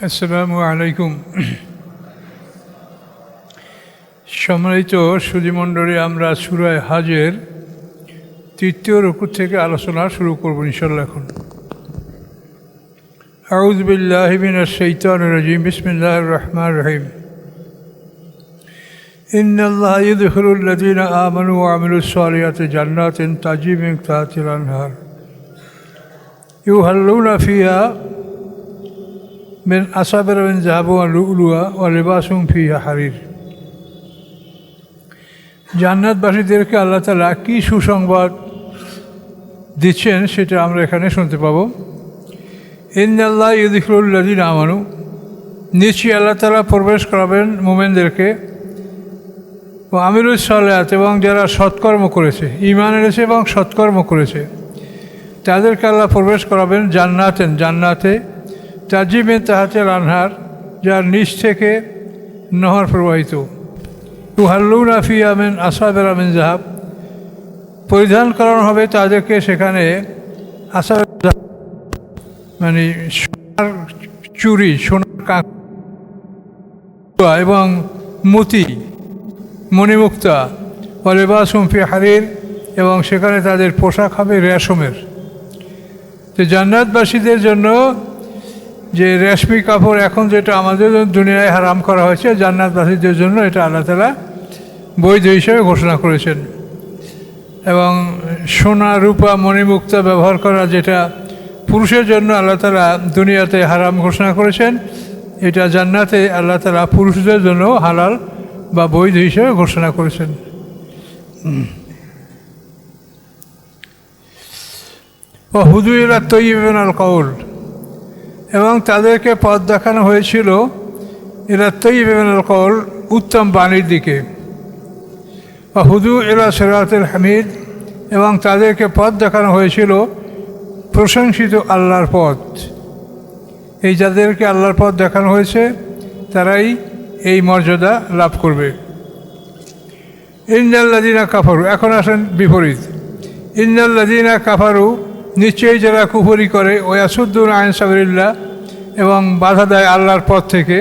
আসসালামু আলাইকুম। সম্মানিত সুধীমণ্ডলী, আমরা সূরা হজের ৩য় রুকু থেকে আলোচনা শুরু করব ইনশাআল্লাহ। এখন আউযু বিল্লাহি মিনাশ শাইতানির রাজিম, বিসমিল্লাহির রহমানির রহিম। ইন্নাল্লাহা ইউদখিলুল লাযীনা আমানু ওয়া আমিলুস সালিহাতি জান্নাতিন তাজরি মিন তাহতিহাল আনহার ইউহাল্লুনা ফিহা মিন আসাবির মিন যাহাব ওয়া লুলুয়া ওয়া লিবাসুহুম ফিহা হারির। জান্নাতবাসীদেরকে আল্লাহ তাআলা কী সুসংবাদ দিচ্ছেন সেটা আমরা এখানে শুনতে পাবো। ইন্নাল্লাহা ইউদখিলুল লাযীনা আমানু, নিশ্চয়ই আল্লাহ তাআলা প্রবেশ করাবেন মুমিনদেরকে, ও আমিলুস সালিহাত, এবং যারা সৎকর্ম করেছে, ঈমান এনেছে এবং সৎকর্ম করেছে, তাদেরকে আল্লাহ প্রবেশ করাবেন জান্নাতে তাজরি মিন তাহতিহাল আনহার, যার নিচ থেকে নহর প্রবাহিত। ইউহাল্লুনা ফিহা মিন আসাবির মিন যাহাব, পরিধান করানো হবে তাদেরকে সেখানে আসাবির যাহাব মানে সোনার চুড়ি, সোনার কাঁকড়া এবং মতি, মণিমুক্তা, ওয়া লিবাসুহুম ফিহা হারির, এবং সেখানে তাদের পোশাক হবে রেশমের। তো জান্নাতবাসীদের জন্য যে রেশমি কাপড় এখন যেটা আমাদের দুনিয়ায় হারাম করা হয়েছে, জান্নাতবাসীদের জন্য এটা আল্লাহ তাআলা বৈধ হিসেবে ঘোষণা করেছেন। এবং সোনা রূপা মণিমুক্তা ব্যবহার করা, যেটা পুরুষের জন্য আল্লাহ তাআলা দুনিয়াতে হারাম ঘোষণা করেছেন, এটা জান্নাতে আল্লাহ তাআলা পুরুষদের জন্য হালাল বা বৈধ হিসেবে ঘোষণা করেছেন। ও হুদু ইলা তাইয়্যিবিন মিনাল কওল, এবং তাদেরকে পথ দেখানো হয়েছিল ইলা তাইয়্যিবিন মিনাল কওল, উত্তম বাণীর দিকে। ও হুদু ইলা সিরাতিল হামিদ, এবং তাদেরকে পথ দেখানো হয়েছিল প্রশংসিত আল্লাহর পথ। এই যাদেরকে আল্লাহর পথ দেখানো হয়েছে তারাই এই মর্যাদা লাভ করবে। ইন্নাল্লাযীনা কাফারু, এখন আসেন বিপরীত। ইন্নাল্লাযীনা কাফারু, নিশ্চয়ই যারা কুফরি করে, ওয়াসুদ্দুনা আন সাবিলিল্লাহ, এবং বাধা দেয় আল্লাহর পথ থেকে,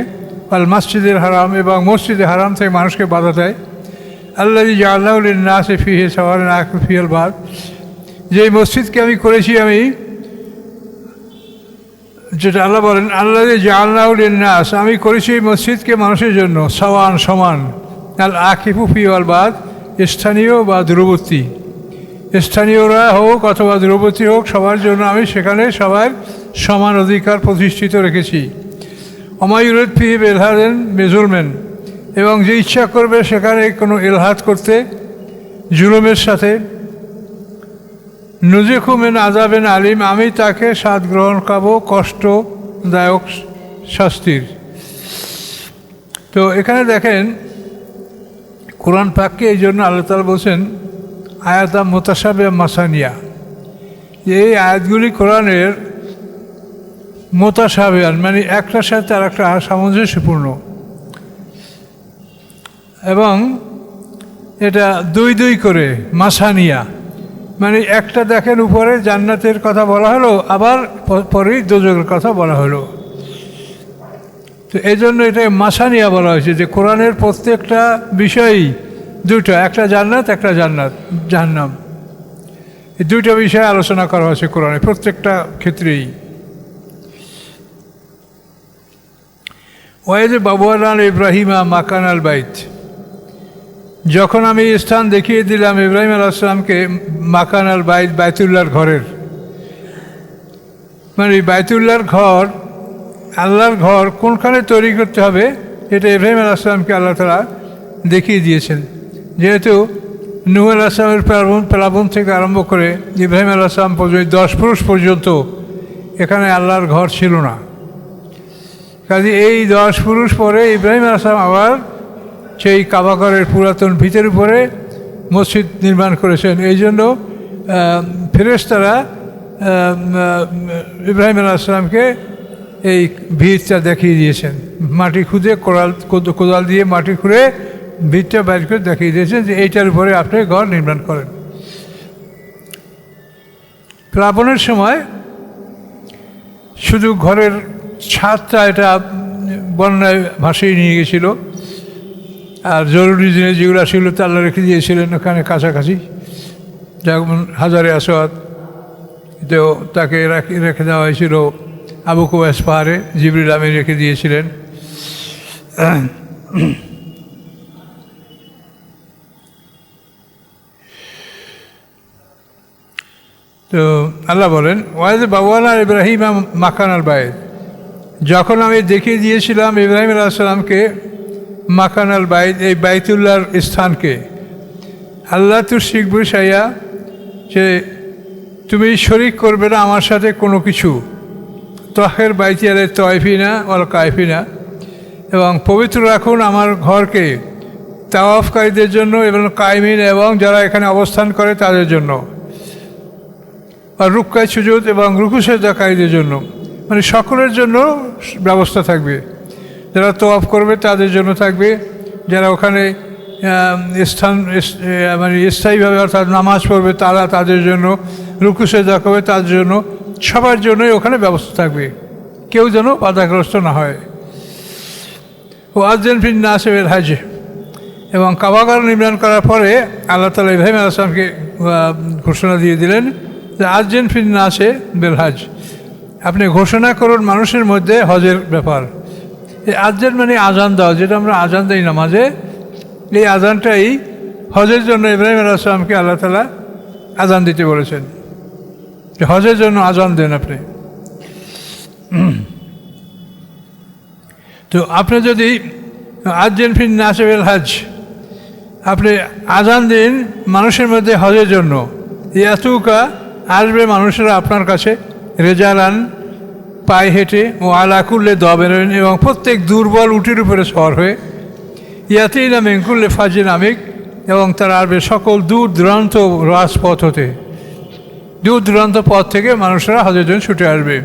আল মসজিদুল হারাম, এবং মসজিদে হারাম থেকে মানুষকে বাধা দেয়। আল্লাযী জাআলাহু লিন-নাসি ফীহি সাওয়া'আন আল-আকিফু ফিল বাদ, যেই মসজিদকে আমি করেছি, আমি যেটা আল্লাহ বলেন, আল্লাযী জাআলাহু লিন-নাস, আমি করেছি এই মসজিদকে মানুষের জন্য, সাওয়া'আন সমান, আল-আকিফু ফিল বাদ, স্থানীয় বা দূরবর্তী, স্থানীয়রা হোক অথবা দূরবর্তী হোক, সবার জন্য আমি সেখানে সবার সমান অধিকার প্রতিষ্ঠিত রেখেছি। ওমা ইউরিদ ফীহি বিইলহাদিন বিযুলমিন, এবং যে ইচ্ছা করবে সেখানে কোনো ইলহাদ করতে জুলুমের সাথে, নুযিকহু মিন আযাবিন আলিম, আমি তাকে স্বাদ গ্রহণ করাবো কষ্টদায়ক শাস্তির। তো এখানে দেখেন, কোরআন পাককে এই জন্য আল্লাহ তাআলা বলছেন আয়াতা মুতাশাবিহা মাসানিয়া, এই আয়াতগুলি কোরআনের মুতাশাবিহান, মানে একটার সাথে আর একটা সামঞ্জস্যপূর্ণ, এবং এটা দুই করে মাসানিয়া, মানে একটা দেখেন উপরে জান্নাতের কথা বলা হলো, আবার পরেই দোজখের কথা বলা হলো। তো এই জন্য এটা মাসানিয়া বলা হয়েছে, যে কোরআনের প্রত্যেকটা বিষয়ই দুটো, একটা জান্নাত একটা জাহান্নাম, এই দুইটা বিষয়ে আলোচনা করা হয়েছে কোরআনে প্রত্যেকটা ক্ষেত্রেই। ওয়াইদ বাওয়া'না ইব্রাহিমা মাকানাল বাইত, যখন আমি স্থান দেখিয়ে দিলাম ইব্রাহিম আলাইহিস সালামকে মাকানাল বাইত, বাইতুল্লাহর ঘরের, মানে বাইতুল্লাহর ঘর, আল্লাহর ঘর কোনখানে তৈরি করতে হবে, এটা ইব্রাহিম আলাইহিস সালামকে আল্লাহ তাআলা দেখিয়ে দিয়েছেন। যেহেতু নূহ আলাইহিস সালামের প্লাবন থেকে আরম্ভ করে ইব্রাহিম আলাইহিস সালাম পর্যন্ত 10 পুরুষ পর্যন্ত এখানে আল্লাহর ঘর ছিল না। কাজে এই 10 পুরুষ পরে ইব্রাহিম আলাইহিস সালাম আবার সেই কাবা ঘরের পুরাতন ভিতের উপরে মসজিদ নির্মাণ করেছেন। এই জন্য ফেরেশতারা ইব্রাহিম আলাইহিস সালামকে এই ভিতটা দেখিয়ে দিয়েছেন, মাটি খুঁজে কোদাল দিয়ে মাটি খুঁড়ে ভিতটা বাইর করে দেখিয়ে দিয়েছেন যে এইটার উপরে আপনি ঘর নির্মাণ করেন। প্লাবনের সময় শুধু ঘরের ছাদটা এটা বন্যায় ভাসিয়ে নিয়ে গেছিল, আর জরুরি জিনিস যেগুলো ছিল তা আল্লাহ রেখে দিয়েছিলেন ওখানে কাছাকাছি, যেমন হাজারে আসওয়াদ, তো তাকে রেখে দেওয়া হয়েছিল আবু কুবাইস পাহাড়ে, জিবরিল আমিন রেখে দিয়েছিলেন। তো আল্লাহ বলেন ওয়াইদ বাবানা ইব্রাহিম মাকান আল বাইত, যখন আমি দেখিয়ে দিয়েছিলাম ইব্রাহিম আলাইহিস সালামকে মাকান আল বাইত, এই বাইতুল্লাহর স্থানকে, আল্লাহ তুশরিকু শাইআ, যে তুমি শরিক করবে না আমার সাথে কোনো কিছু, তহের বাইতিয়ালে তয়ফিনা ওয়াল কায়ফিনা, এবং পবিত্র রাখুন আমার ঘরকে তাওয়াফকারীদের জন্য এবং কায়মিন এবং যারা এখানে অবস্থান করে তাদের জন্য, আর রুক্কায় সুজুদ এবং রুকু সেজদাকারীদের জন্য, মানে সকলের জন্য ব্যবস্থা থাকবে। যারা তওয়াফ করবে তাদের জন্য থাকবে, যারা ওখানে মানে স্থায়ীভাবে অর্থাৎ নামাজ পড়বে তারা তাদের জন্য, রুকু সেজদা করবে তাদের জন্য, সবার জন্যই ওখানে ব্যবস্থা থাকবে, কেউ যেন বাধাগ্রস্ত না হয়। ও আযযান ফিন নাসি বিল হজ, এবং কাবাগর নির্মাণ করার পরে আল্লাহ তাআলা ইব্রাহিম আলাইহিস সালামকে ঘোষণা দিয়ে দিলেন যে আযযান ফিন নাসি বিল হজ, আপনি ঘোষণা করুন মানুষের মধ্যে হজের ব্যাপার। এই আযযান মানে আজান দেওয়া, যেটা আমরা আজান দিই নামাজে, এই আজানটাই হজের জন্য ইব্রাহিম আলাইহিস সালামকে আল্লাহ তাআলা আজান দিতে বলেছেন, যে হজের জন্য আজান দেন আপনি। তো আপনি যদি আযযান ফিন নাসি বিল হজ, আপনি আজান দিন মানুষের মধ্যে হজের জন্য, ইয়াতুকা আসবে মানুষেরা আপনার কাছে, রেজালান পায়ে হেঁটে, ও আলা কুল্লে দাবেরিন, এবং প্রত্যেক দুর্বল উটির উপরে সওয়ার হয়ে, ইয়াতিনা মিন কুল্লি ফাজিন আমিক, এবং তারা আসবে সকল দূর দূরান্ত রাজপথ হতে, দূর দূরান্ত পথ থেকে মানুষরা হজের জন্য ছুটে আসবে।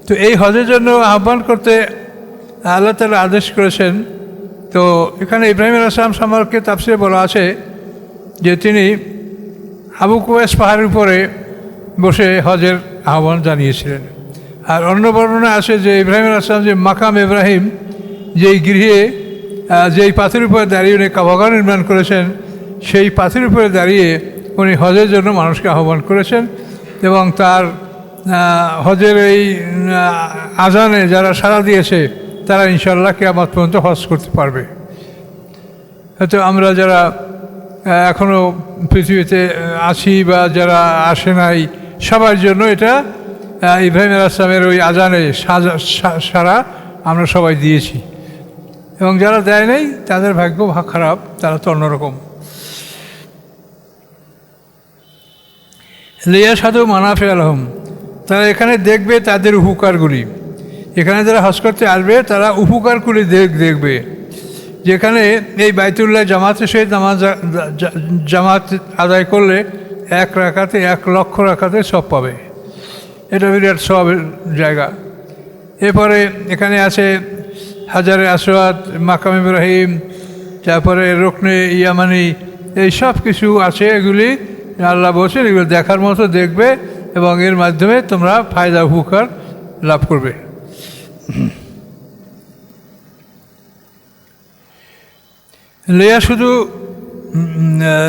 তো এই হজের জন্য আহ্বান করতে আল্লাহ তাআলা আদেশ করেছেন। তো এখানে ইব্রাহিম আলাইহিস সালাম সম্পর্কে তাফসীরে বলা আছে যে তিনি আবু কুবাইস পাহাড়ের উপরে বসে হজের আহ্বান জানিয়েছিলেন। আর অন্য বর্ণনা আছে যে ইব্রাহিম আলাইহিস সালাম যে মাকাম ইব্রাহিম, যেই গৃহে যেই পাথরের উপরে দাঁড়িয়ে উনি কাবাগর নির্মাণ করেছেন, সেই পাথরের উপরে দাঁড়িয়ে উনি হজের জন্য মানুষকে আহ্বান করেছেন, এবং তার হজের এই আজানে যারা সাড়া দিয়েছে তারা ইনশাআল্লাহ কিয়ামত পর্যন্ত হজ করতে পারবে। হয়তো আমরা যারা এখনও পৃথিবীতে আছি বা যারা আসে নাই, সবার জন্য এটা ইব্রাহিম আলাইহিস সালামের ওই আজানে সারা আমরা সবাই দিয়েছি, এবং যারা দেয় নাই তাদের ভাগ্য খারাপ, তারা তো অন্যরকম। লিয়াশহাদু মানাফিআ লাহুম, তারা এখানে দেখবে তাদের উপকারগুলি, এখানে যারা হজ করতে আসবে তারা উপকারগুলি দেখবে, যেখানে এই বাইতুল্লাহ জামাতের সহিত জামাত আদায় করলে 1 রাকাতে 1 লক্ষ রাকাতে সব পাবে, এটা বিরাট সওয়াবের জায়গা। এরপরে এখানে আছে হাজারে আসওয়াদ, মাকাম ইব্রাহিম, তারপরে রুকনে ইয়ামানি, এই সব কিছু আছে, এগুলি আল্লাহ বলছেন এগুলো দেখার মতো দেখবে, এবং এর মাধ্যমে তোমরা ফায়দা উপকার লাভ করবে।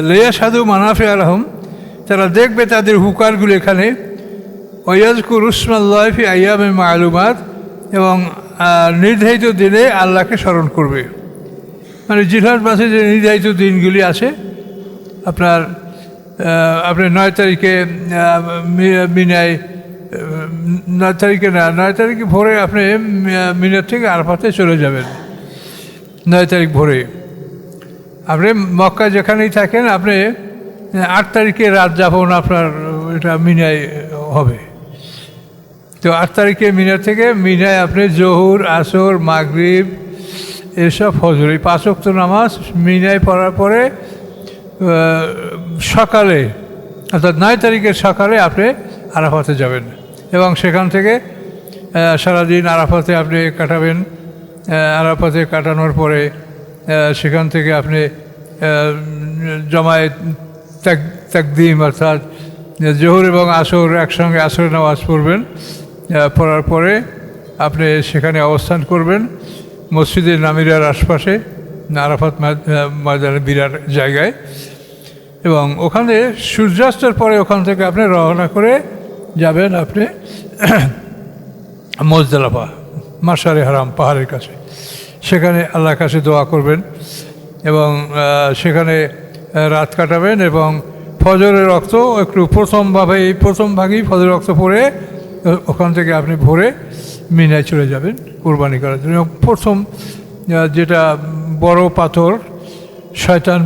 লিয়াশহাদু মানাফিআ লাহুম, তারা দেখবে তাদের উপকারগুলো এখানে, ওয়াজকুরু ইসমাল্লাহি ফি আইয়ামিন মা'লুমাত, এবং নির্ধারিত দিনে আল্লাহকে স্মরণ করবে। মানে জিলহজ মাসে যে নির্ধারিত দিনগুলি আছে, আপনি 9 তারিখে মিনায়, 9 তারিখে না, 9 তারিখে ভোরে আপনি মিনার থেকে আরাফাতে চলে যাবেন। 9 তারিখ ভোরে আপনি মক্কা যেখানেই থাকেন, আপনি 8 তারিখে রাত যাপন আপনার এটা মিনায় হবে। তো 8 তারিখে মিনার থেকে মিনায় আপনি জোহর, আসর, মাগরিব, এসব ফজর, এই 5 ওয়াক্ত নামাজ মিনায় পড়ার পরে সকালে, অর্থাৎ 9 তারিখের সকালে আপনি আরাফাতে যাবেন, এবং সেখান থেকে সারাদিন আরাফাতে আপনি কাটাবেন। আরাফাতে কাটানোর পরে সেখান থেকে আপনি জমায়েত তাকদিম, অর্থাৎ জোহর এবং আসর একসঙ্গে আসরের নামাজ পড়বেন। পড়ার পরে আপনি সেখানে অবস্থান করবেন মসজিদে নামিরার আশপাশে, আরাফাত ময়দানের বিরাট জায়গায়, এবং ওখানে সূর্যাস্তের পরে ওখান থেকে আপনি রওনা করে যাবেন আপনি মুজদালিফা, মাশারে হারাম পাহাড়ের কাছে। সেখানে আল্লাহর কাছে দোয়া করবেন এবং সেখানে রাত কাটাবেন, এবং ফজরের রক্ত একটু প্রথম ভাগেই ফজরের রক্ত পড়ে ওখান থেকে আপনি ভোরে মিনায় চলে যাবেন কোরবানি করার জন্য। প্রথম যেটা বড় পাথর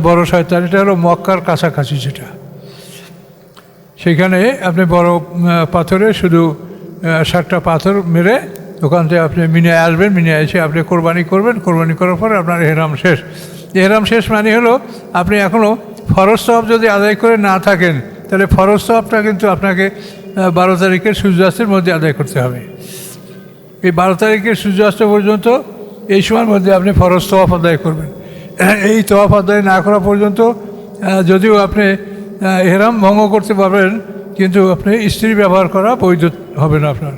বড় শয়তান, এটা হলো মক্কার কাছাকাছি, যেটা সেখানে আপনি বড় পাথরে শুধু 7টা পাথর মেরে ওখান থেকে আপনি মিনায় আসবেন। মিনায় এসে আপনি কোরবানি করবেন। কোরবানি করার পরে আপনার এহরাম শেষ। এহরাম শেষ মানে হলো আপনি এখনও ফরজ সওয়াব যদি আদায় করে না থাকেন, তাহলে ফরজ সওয়াবটা কিন্তু আপনাকে 12 তারিখের সূর্যাস্তের মধ্যে আদায় করতে হবে। এই 12 তারিখের সূর্যাস্ত পর্যন্ত এই সময়ের মধ্যে আপনি ফরজ তওয়াফ আদায় করবেন। এই তওয়াফ আদায় না করা পর্যন্ত যদিও আপনি এহরাম ভঙ্গ করতে পারবেন, কিন্তু আপনি স্ত্রী ব্যবহার করা বৈধ হবে না আপনার।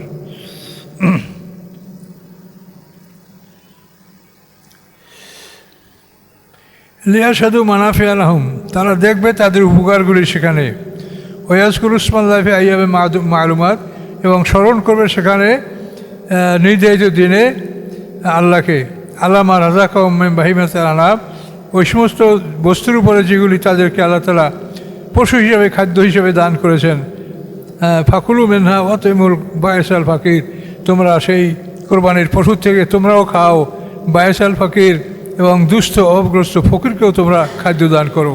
লিয়াশহাদু মানাফিআ লাহুম, তারা দেখবে তাদের উপকারগুলি সেখানে। ওয়াজকুরু ইসমাল্লাহি ফি আইয়ামিন মা'লুমাত, এবং স্মরণ করবে সেখানে নির্ধারিত দিনে আল্লাহকে। আল্লাহ মা রাযাকাহুম মিন বাহিমাতিল আনআম, ওই সমস্ত বস্তুর উপরে যেগুলি তাদেরকে আল্লাহ তাআলা পশু হিসাবে, খাদ্য হিসাবে দান করেছেন। ফাকুলু মিনহা ওয়াতিমুল বায়সাল ফাকির, তোমরা সেই কোরবানির পশুর থেকে তোমরাও খাও। বায়সাল ফাকির, এবং দুস্থ অভাবগ্রস্ত ফকিরকেও তোমরা খাদ্য দান করো।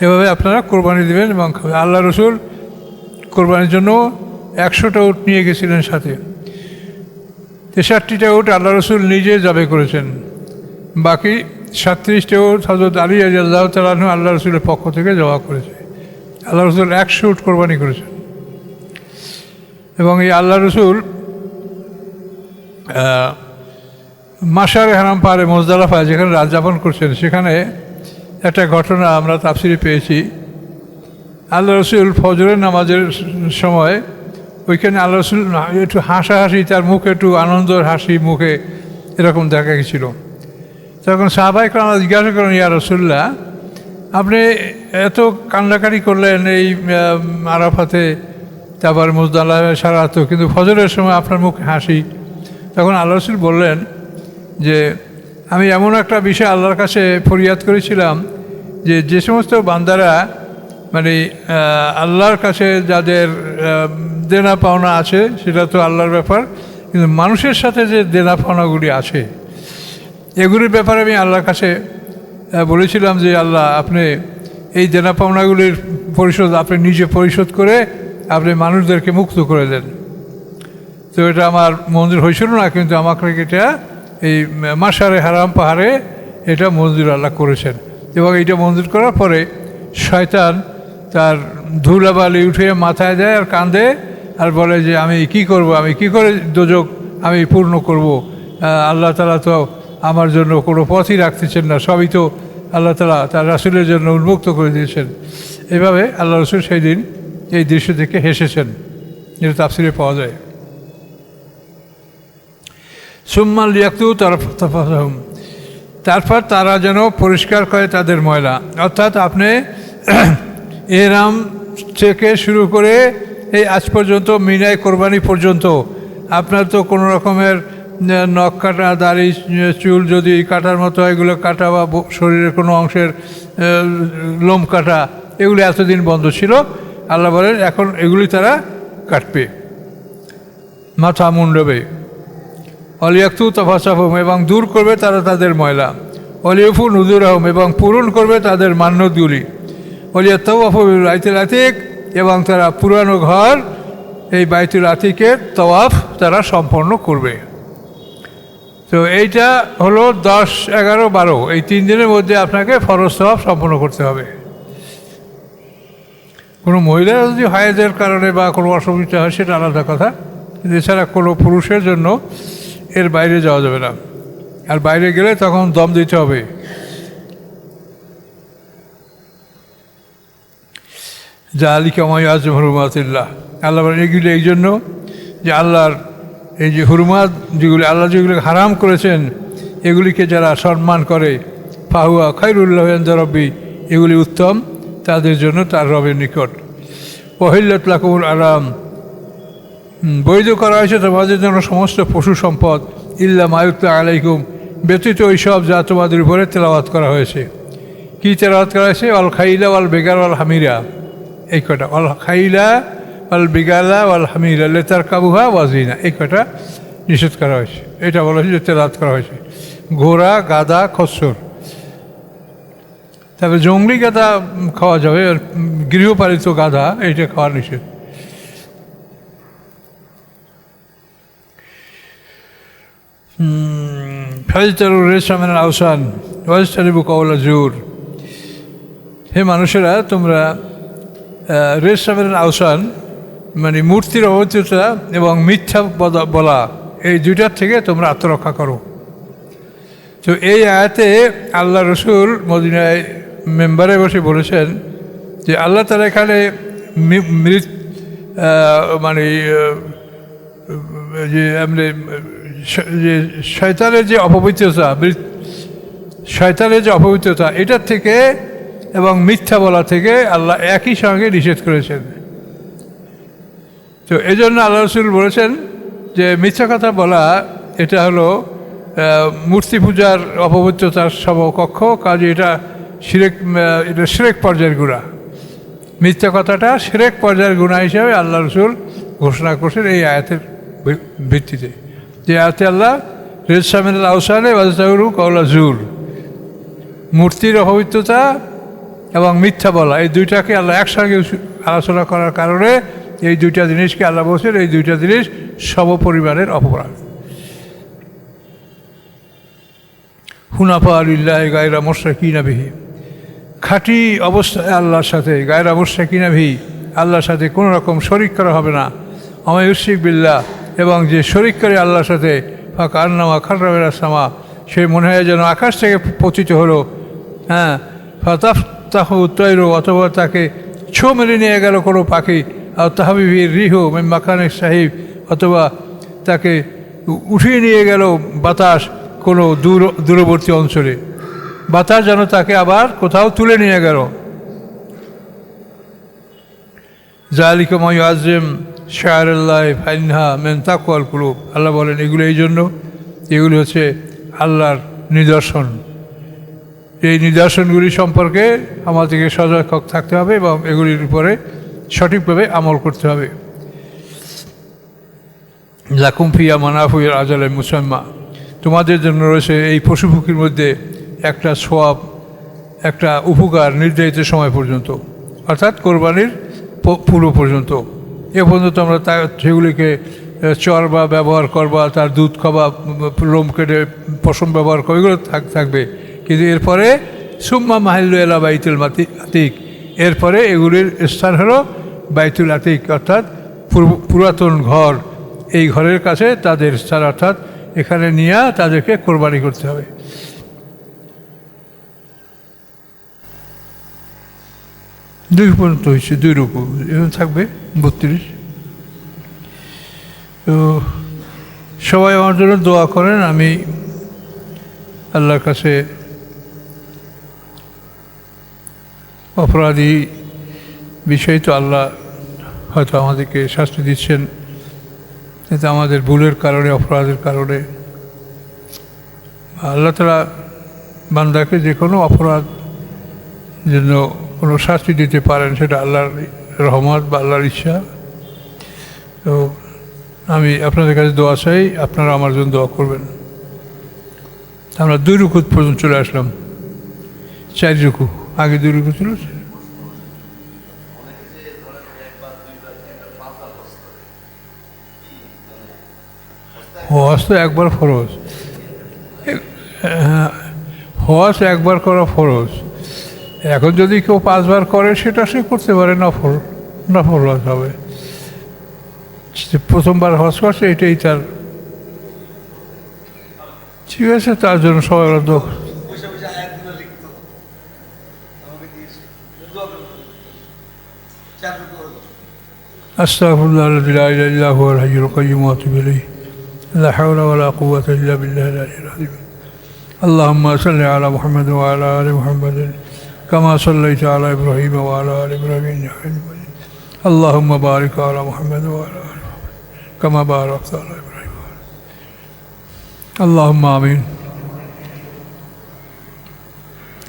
এভাবে আপনারা কোরবানি দেবেন এবং আল্লাহ রসুল কোরবানির জন্য 100টা উট নিয়ে গেছিলেন সাথে। 63টা উট আল্লাহ রসুল নিজে জবে করেছেন, বাকি 37টা উট হযরত আলী রাদিয়াল্লাহু তাআলা আনহু আল্লাহ রসুলের পক্ষ থেকে জবা করেছে। আল্লাহ রসুল 100 উট কোরবানি করেছেন। এবং এই আল্লাহ রসুল মাশারে হারাম পাহাড়ে মুজদালিফায় যেখানে রাত যাপন করছেন, সেখানে একটা ঘটনা আমরা তাফসিরে পেয়েছি। আল্লাহ রসুল ফজরের নামাজের সময় ওইখানে আল্লাহ রসুল একটু হাসাহাসি, তার মুখে একটু আনন্দের হাসি মুখে এরকম দেখা গেছিল। তখন সাহাবায়ে কেরাম জিজ্ঞাসা করেন, ইয়া রাসূলুল্লাহ, আপনি এত কান্নাকাটি করলেন এই আরাফাতে, তারপর মুজদালিফায় সারা রাত, কিন্তু ফজরের সময় আপনার মুখে হাসি। তখন আল্লাহ রসুল বললেন যে আমি এমন একটা বিষয় আল্লাহর কাছে ফরিয়াদ করেছিলাম যে সমস্ত বান্দারা মানে আল্লাহর কাছে যাদের দেনা পাওনা আছে সেটা তো আল্লাহর ব্যাপার, কিন্তু মানুষের সাথে যে দেনা পাওনাগুলি আছে এগুলির ব্যাপারে আমি আল্লাহর কাছে বলেছিলাম যে আল্লাহ, আপনি এই দেনা পাওনাগুলির পরিশোধ আপনি নিজে পরিশোধ করে আপনি মানুষদেরকে মুক্ত করে দেন। তো এটা আমার মঞ্জুর হয়েছিল না, কিন্তু আমাকে এটা এই মাশারে হারাম পাহাড়ে এটা মঞ্জুর আল্লাহ করেছেন। এবং এইটা মঞ্জুর করার পরে শয়তান তার ধুলাবালি উঠে মাথায় দেয় আর কাঁদে আর বলে যে আমি কি করব, আমি কি করে দোজখ আমি পূর্ণ করব। আল্লাহ তাআলা তো আমার জন্য কোনো পথই রাখতেছেন না, সবই তো আল্লাহ তাআলা তার রাসূলের জন্য উন্মুক্ত করে দিয়েছেন। এভাবে আল্লাহ রসুল সেই দিন এই দৃশ্য দেখে হেসেছেন, যেটা তাফসিরে পাওয়া যায়। সুম্মা লিয়াকতু তাফাসাহুম, তারপর তারা যেন পরিষ্কার করে তাদের ময়লা। অর্থাৎ আপনি এহরাম থেকে শুরু করে এই আজ পর্যন্ত মিনায় কোরবানি পর্যন্ত আপনার তো কোনো রকমের নখ কাটা, দাড়ি চুল যদি কাটার মতো এগুলো কাটা, বা শরীরের কোনো অংশের লোম কাটা, এগুলি এতদিন বন্ধ ছিল। আল্লাহ বলেন এখন এগুলি তারা কাটবে, মাথা মুন্ডবে। অলিয়াক্তু তাফাসাহুম, এবং দূর করবে তারা তাদের ময়লা। অলিয়ফু নুজুরহুম, এবং পূরণ করবে তাদের মান্যতগুলি। অলিয়াতাওয়াফু বিল বাইতুল আতিক, এবং তারা পুরানো ঘর এই বাইতুল আতিকের তাওয়াফ তারা সম্পন্ন করবে। তো এইটা হলো 10, 11, 12 এই 3 দিনের মধ্যে আপনাকে ফরজ তাওয়াফ সম্পন্ন করতে হবে। কোনো মহিলারা যদি হায়েজের কারণে বা কোনো অসুবিধা হয় সেটা আলাদা কথা, কিন্তু এছাড়া কোনো পুরুষের জন্য এর বাইরে যাওয়া যাবে না। আর বাইরে গেলে তখন দম দিতে হবে। জালিকা মা ইয়াজমু হুরমাতিল্লাহ, আল্লাহ বলেন এগুলি এই জন্য যে আল্লাহর এই যে হুরমাত যেগুলি আল্লাহ যেগুলি হারাম করেছেন এগুলিকে যারা সম্মান করে ফাহুয়া খায়রুল্লাহ ইনদা রাব্বি, এগুলি উত্তম তাদের জন্য তার রবের নিকট। ওহিল্লাত লাকুমুল আরাম, বৈধ করা হয়েছে তোমাদের জন্য সমস্ত পশু সম্পদ, ইল্লা মা ইউতলা আলাইকুম, ব্যতীত ওই সব যা তোমাদের উপরে তেলাওয়াত করা হয়েছে। কী তেলাওয়াত করা হয়েছে? অল খাইলা ওয়াল বেগার ওয়াল হামিরা, এই কটা। অল খাইলা ওয়াল বিগালা ওয়াল হামিরা লেতার কাবুহা ওয়াজিনা, এই কটা নিষেধ করা হয়েছে। এটা বলা হয়েছে যে তেলাওয়াত করা হয়েছে। ঘোড়া, গাধা, খচ্চর। তবে জঙ্গলি গাধা খাওয়া যাবে, আর গৃহপালিত গাধা এইটা খাওয়া নিষেধ। ফাজতারু রেশা মিনাল আওসান ওয়াজতানিবু কাওলা জুর, হে মানুষেরা তোমরা রেশা মিনাল আওসান মানে মূর্তির অবৈধতা এবং মিথ্যা বলা, এই দুইটার থেকে তোমরা আত্মরক্ষা করো। তো এই আয়াতে আল্লাহ রসুল মদিনায় মেম্বারে বসে বলেছেন যে আল্লাহ তাআলা এখানে মানে যে যে শয়তানের যে অপবিত্রতা, শয়তানের যে অপবিত্রতা এটার থেকে এবং মিথ্যা বলা থেকে আল্লাহ একই সঙ্গে নিষেধ করেছেন। তো এই জন্য আল্লাহ রসুল বলেছেন যে মিথ্যা কথা বলা এটা হলো মূর্তি পূজার অপবিত্রতার সমকক্ষ, কাজে এটা শিরক পর্যায়ের গুনাহ। মিথ্যা কথাটা শিরক পর্যায়ের গুনাহ হিসাবে আল্লাহ রসুল ঘোষণা করছেন এই আয়াতের ভিত্তিতে। যে আয়াতে আল্লাহ রেশা মিনাল আওসানে ওয়াজতানিবু কাওলা জুর, মূর্তির অপবিত্রতা এবং মিথ্যা বলা, এই দুইটাকে আল্লাহ একসঙ্গে আলোচনা করার কারণে এই দুইটা জিনিসকে আল্লাহ বলছেন এই দুইটা জিনিস সমপরিমাণের অপরাধ। হুনাফা লিল্লাহি গায়রা মুশরিকিনা বিহি, খাঁটি অবস্থায় আল্লাহর সাথে, গায়রা মুশরিকিনা বিহি, আল্লাহর সাথে কোনো রকম শরিক করা হবে না। আমা ইউশরিক বিল্লাহ, এবং যে শরিক করে আল্লাহর সাথে ফাকান্নামা খাররা মিনাস সামা, সে মনে হয় যেন আকাশ থেকে পতিত হলো। হ্যাঁ, ফাতাফতাহু তায়রু, অথবা তাকে ছো মেরে নিয়ে গেল কোনো পাখি, আর তাহবিবি রিহু মিন মাকানিস সাহিব, অথবা তাকে উঠিয়ে নিয়ে গেল বাতাস কোনো দূরবর্তী অঞ্চলে, বাতাস যেন তাকে আবার কোথাও তুলে নিয়ে গেল। যালিকা মা ইউআযযিম শাআইরাল্লাহি ফাইন্নাহা মিন তাকওয়াল কুলুব, আল্লাহ বলেন এগুলো এই জন্য, এগুলি হচ্ছে আল্লাহর নিদর্শন। এই নিদর্শনগুলি সম্পর্কে আমাদেরকে সজাগ থাকতে হবে এবং এগুলির উপরে সঠিকভাবে আমল করতে হবে। লাকুম ফিহা মানাফিউ আজালে মুসাম্মা, তোমাদের জন্য রয়েছে এই পশু পক্ষীর মধ্যে একটা সওয়াব, একটা উপকার নির্ধারিত সময় পর্যন্ত, অর্থাৎ কোরবানির পূর্ব পর্যন্ত। এ পর্যন্ত আমরা সেগুলিকে চড়বা, ব্যবহার করবা, তার দুধ খাবা, লোম কেটে পশম ব্যবহার করবা, এগুলো থাকবে। কিন্তু এরপরে সুম্মা মাহিল্লু এলা বাইতুল আতিক, এরপরে এগুলির স্থান হলো বাইতুল আতিক, অর্থাৎ পুরাতন ঘর। এই ঘরের কাছে তাদের স্থান, অর্থাৎ এখানে নিয়ে তাদেরকে কোরবানি করতে হবে। দুই পর্যন্ত হয়েছে, দুই রুকু এখন থাকবে 32। তো সবাই আমার জন্য দোয়া করেন, আমি আল্লাহর কাছে অপরাধী বিষয় তো আল্লাহ হয়তো আমাদেরকে শাস্তি দিচ্ছেন, কিন্তু আমাদের ভুলের কারণে, অপরাধের কারণে আল্লাহ তাআলা বান্দাকে যে কোনো অপরাধ জন্য কোনো শাস্তি দিতে পারেন, সেটা আল্লাহর রহমত বা আল্লাহর ইচ্ছা। তো আমি আপনাদের কাছে দোয়া চাই, আপনারা আমার জন্য দোয়া করবেন। আমরা 2 রুকু পর্যন্ত চলে আসলাম, 4 রুকু, আগে 2 রুকু ছিল। হজ তো একবার ফরজ, হজ একবার করা ফরজ। এখন যদি কেউ 5 বার করে সেটা সে করতে পারে, নফল হজ হবে। প্রথমবার হজ করছে এটাই তার ঠিক আছে, তার জন্য সবাই দোয়া। আস্তাগফিরুল্লাহ আল-হাইয়ুল কাইয়্যুম ওয়া আতুবু ইলাইহি। لا حول ولا قوة إلا بالله العلي العظيم اللهم صل على محمد وعلى آل محمد كما صليت على إبراهيم وعلى آل إبراهيم إنك حميد مجيد اللهم بارك على محمد وعلى آل محمد كما باركت على إبراهيم اللهم آمين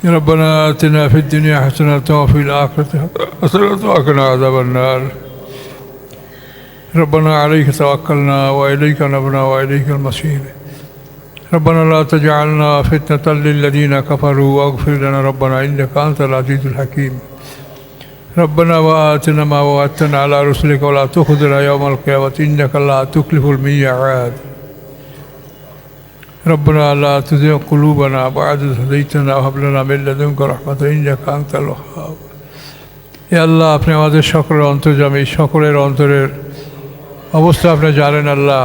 ربنا آتنا في الدنيا حسنة وفي الآخرة حسنة وقنا عذاب النار ربنا عليك توكلنا وإليك نبنا وإليك المصير ربنا لا تجعلنا فتنة للذين كفروا واغفر لنا ربنا إنك أنت العزيز الحكيم ربنا وآتنا ما وعدتنا على رسلك ولا تخذنا يوم القيامة إنك لا تخلف الميعاد ربنا لا تزغ قلوبنا بعد إذ هديتنا وهب لنا من لدنك رحمة إنك أنت الوهاب يا الله আপনি আমাদের সকলের অন্তর্যামী সকলের অন্তরের অবস্থা আপনি জানেন আল্লাহ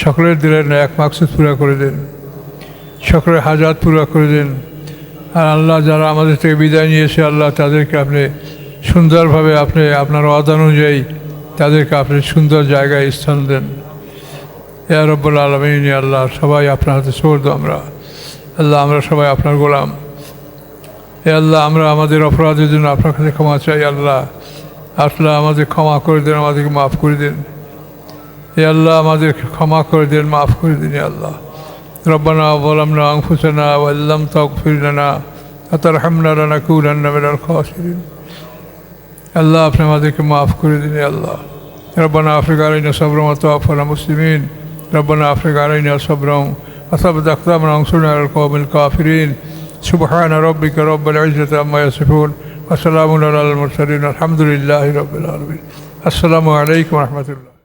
সকলের দিলের ন্যাক মাকসুদ পুরা করে দেন সকলের হাজাত পুরা করে দেন আর আল্লাহ যারা আমাদের থেকে বিদায় নিয়েছে আল্লাহ তাদেরকে আপনি সুন্দরভাবে আপনি আপনার ওয়াদা অনুযায়ী তাদেরকে আপনি সুন্দর জায়গায় স্থান দেন ইয়া রব্বুল আলামিন ইয়া আল্লাহ সবাই আপনার হাতে ছোড় দাও আল্লাহ আমরা সবাই আপনার গোলাম ইয়া আল্লাহ আমরা আমাদের অপরাধের জন্য আপনার কাছে ক্ষমা চাই আল্লাহ আল্লাহ আমাদের ক্ষমা করে দেন আমাদেরকে মাফ করে দেন ইয়া আল্লাহ আমাদেরকে ক্ষমা করে দেন মাফ করে দিন ইয়া আল্লাহ রব্বানা যালামনা আনফুসানা ওয়া লাম তাগফির লানা ওয়া তারহামনা লানাকুনান্না মিনাল খাসিরিন আল্লাহ আপনি আমাদেরকে মাফ করে দিন ইয়া আল্লাহ ربنا أفرغ علينا صبرا وتوفنا مسلمين ربنا أفرغ علينا صبرا وثبت أقدامنا وانصرنا على القوم الكافرين سبحان ربك رب العزة عما يصفون وسلام على المرسلين الحمد لله رب العالمين السلام عليكم ورحمة الله